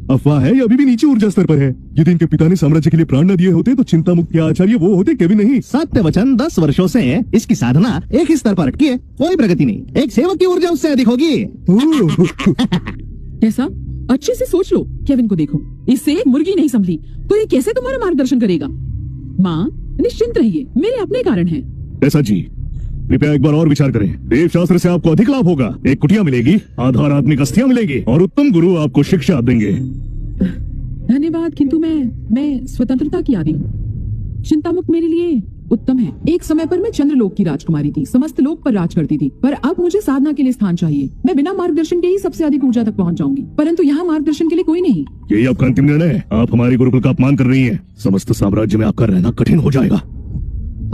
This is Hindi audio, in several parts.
अफवाह है, ये अभी भी नीचे ऊर्जा स्तर पर है। यदि इनके पिता ने साम्राज्य के लिए प्राण न दिए होते तो चिंता मुक्त के आचार्य वो होते, केविन नहीं। सत्य वचन 10 वर्षों से इसकी साधना एक ही स्तर पर अटकी है, कोई प्रगति नहीं। एक सेवक की ऊर्जा उससे अधिक होगी। ऐसा? अच्छे से सोच लो। केविन को देखो, इससे एक मुर्गी नहीं संभली तो ये कैसे तुम्हारा मार्गदर्शन करेगा? माँ निश्चिंत रहिए, मेरे अपने कारण हैं। ऐसा जी, कृपया एक बार और विचार करें। देव शास्त्र से आपको अधिक लाभ होगा। एक कुटिया मिलेगी, आधारात्मिक अस्थियां मिलेगी और उत्तम गुरु आपको शिक्षा देंगे। धन्यवाद, किंतु मैं स्वतंत्रता की आदी हूँ। चिंतामुक्त मेरे लिए उत्तम है। एक समय पर मैं चंद्रलोक की राजकुमारी थी, समस्त लोक पर राज करती थी, पर अब मुझे साधना के लिए स्थान चाहिए। मैं बिना मार्गदर्शन के ही सबसे अधिक ऊर्जा तक पहुंच जाऊंगी, परंतु यहाँ मार्गदर्शन के लिए कोई नहीं। यही आपका अंतिम निर्णय है? आप हमारे गुरुकुल का अपमान कर रही हैं। समस्त साम्राज्य में आपका रहना कठिन हो जाएगा।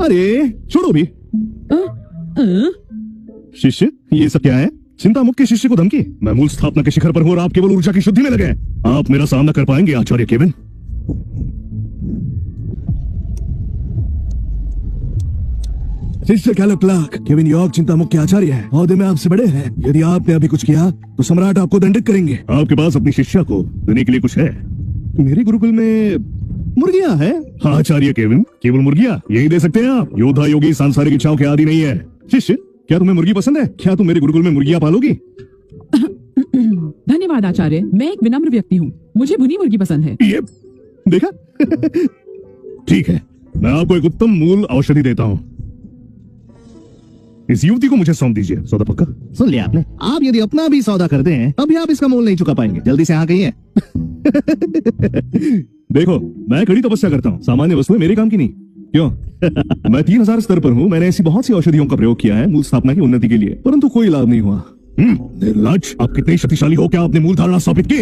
अरे छोड़ो भी। शिष्य, ये सब क्या है? चिंता मुक्त के शिष्य को धमकी? मैं मूल स्थापना के शिखर पर हूँ और आप केवल ऊर्जा की शुद्धि में लगे हैं। आप मेरा सामना कर पाएंगे आचार्य केविन? शिष्य कैलप क्लार्क, केविन यॉर्क चिंतामुक्त के आचार्य हैं। ओहदे में आपसे बड़े हैं। यदि आपने अभी कुछ किया तो सम्राट आपको दंडित करेंगे। आपके पास अपनी शिष्या को देने के लिए कुछ है? मेरे गुरुकुल में मुर्गियां है। हाँ आचार्य केविन, केवल मुर्गियां यही दे सकते हैं आप? योद्धा योगी सांसारिक इच्छाओं के आदि नहीं है। शिष्य, क्या तुम्हें मुर्गी पसंद है? क्या तुम मेरे गुरुकुल में मुर्गियां पालोगी? धन्यवाद आचार्य, मैं एक विनम्र व्यक्ति हूँ, मुझे भुनी मुर्गी पसंद है। ये देखा? ठीक है, मैं आपको एक उत्तम मूल औषधि देता हूँ। इस युवती को मुझे सौंप दीजिए। सौदा पक्का? सुन लिया आपने? आप यदि अपना भी सौदा करते हैं अभी आप इसका मोल नहीं चुका पाएंगे। जल्दी से यहाँ कहिए। देखो, मैं कड़ी तपस्या करता हूँ, सामान्य वस्तुएं मेरे काम की नहीं। क्यों? मैं 3000 स्तर पर हूँ। मैंने ऐसी बहुत सी औषधियों का प्रयोग किया है मूल स्थापना की उन्नति के लिए, परंतु कोई लाभ नहीं हुआ। निर्लज्ज, आप कितने शक्तिशाली हो? क्या आपने मूल धारणा स्थापित की?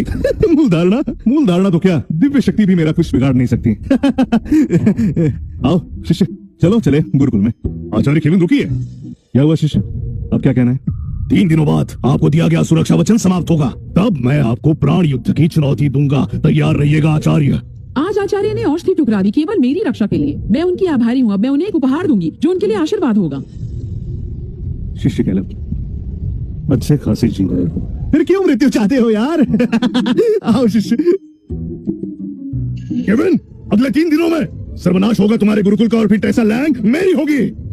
मूल धारणा तो क्या, दिव्य शक्ति भी मेरा कुछ बिगाड़ नहीं सकती। आओ शिष्य, चलो चले गुरुकुल में। आचार्य केविन रुकिए। क्या हुआ शिष्य, अब क्या कहना है? 3 दिनों बाद आपको दिया गया सुरक्षा वचन समाप्त होगा, तब मैं आपको प्राण युद्ध की चुनौती दूंगा। तैयार रहिएगा आचार्य। आज आचार्य ने औषधि ठुकरा दी केवल मेरी रक्षा के लिए। मैं उनकी आभारी हूँ। अब मैं उन्हें एक उपहार दूंगी जो उनके लिए आशीर्वाद होगा। शिष्य कैलप, अच्छे खासे जी रहे हो, फिर क्यों मृत्यु चाहते हो यार? आओ शिष्य। केविन, अगले 3 दिनों में सर्वनाश होगा तुम्हारे गुरुकुल का और फिर टेसा लैंग मेरी होगी।